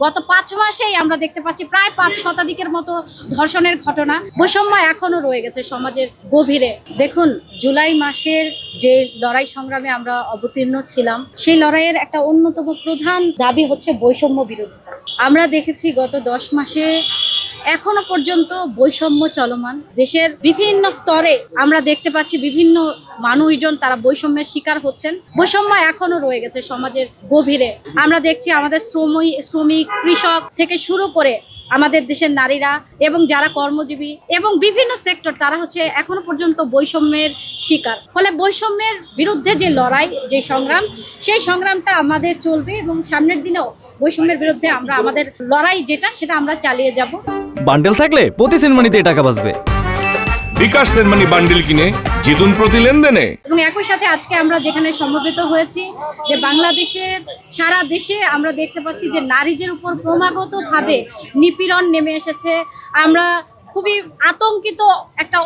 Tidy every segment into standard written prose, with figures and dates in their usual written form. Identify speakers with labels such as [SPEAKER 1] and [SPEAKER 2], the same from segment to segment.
[SPEAKER 1] গত 5 মাসেই আমরা দেখতে পাচ্ছি প্রায় 5 শতাধিকের মতো ধর্ষণের ঘটনা। বৈষম্য এখনো রয়ে গেছে সমাজের গভীরে। দেখুন, জুলাই মাসের যে লড়াই সংগ্রামে আমরা অবতীর্ণ ছিলাম, সেই লড়াইয়ের একটা অন্যতম প্রধান দাবি হচ্ছে বৈষম্য বিরোধিতা। আমরা দেখেছি গত 10 মাসে এখনো পর্যন্ত বৈষম্য চলমান। দেশের বিভিন্ন স্তরে আমরা দেখতে পাচ্ছি বিভিন্ন মানুষজন তারা বৈষম্যের শিকার হচ্ছেন। বৈষম্য এখনো রয়ে গেছে সমাজের গভীরে। আমরা দেখছি আমাদের শ্রমিক, কৃষক থেকে শুরু করে আমাদের দেশের নারীরা এবং যারা কর্মজীবী এবং বিভিন্ন সেক্টর, তারা হচ্ছে এখনো পর্যন্ত বৈষম্যের শিকার। ফলে বৈষম্যের বিরুদ্ধে যে লড়াই, যে সংগ্রাম, সেই সংগ্রামটা আমাদের চলবে এবং সামনের দিনেও বৈষম্যের বিরুদ্ধে আমরা আমাদের লড়াই সেটা আমরা চালিয়ে যাব।
[SPEAKER 2] বান্ডেল থাকলে প্রতি সেনমানিতে টাকা বাঁচবে।
[SPEAKER 3] বিকাশ সেনমানি বান্ডেল কিনে জিতুন প্রতি লেনদেনে।
[SPEAKER 1] এবং একই সাথে আজকে আমরা যেখানে সমবেত হয়েছি, যে বাংলাদেশের সারা দেশে আমরা দেখতে পাচ্ছি যে নারীদের উপর ক্রমাগতভাবে নিপীড়ন নেমে এসেছে। আমরা খুবই আতঙ্কিত একটা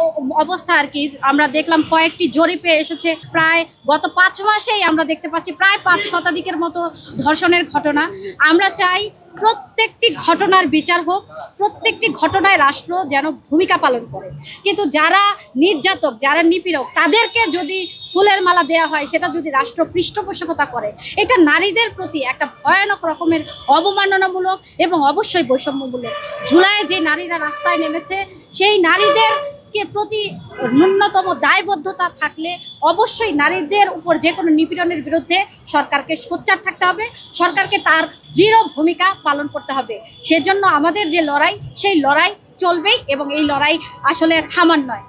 [SPEAKER 1] অবস্থা আর কি। আমরা দেখলাম কয়েকটি জরিপে এসেছে, প্রায় গত 5 মাসেই আমরা দেখতে পাচ্ছি প্রায় 5 শতাধিকের মতো ধর্ষণের ঘটনা। আমরা চাই প্রত্যেকটি ঘটনার বিচার হোক, প্রত্যেকটি ঘটনায় রাষ্ট্র যেন ভূমিকা পালন করে। কিন্তু যারা নির্যাতক, যারা নিপীড়ক, তাদেরকে যদি ফুলের মালা দেওয়া হয়, সেটা যদি রাষ্ট্র পৃষ্ঠপোষকতা করে, এটা নারীদের প্রতি একটা ভয়ানক রকমের অবমাননামূলক এবং অবশ্যই বৈষম্যমূলক। জুলাইয়ে যে নারীরা রাস্তায় নেমেছে, সেই নারীদের প্রতি ন্যূনতম দায়বদ্ধতা থাকলে অবশ্যই নারীদের উপর যে কোনো নিপীড়নের বিরুদ্ধে সরকারকে সোচ্চার থাকতে হবে, সরকারকে তার দৃঢ় ভূমিকা পালন করতে হবে। সেজন্য আমাদের যে লড়াই, সেই লড়াই চলবেই এবং এই লড়াই আসলে থামার নয়।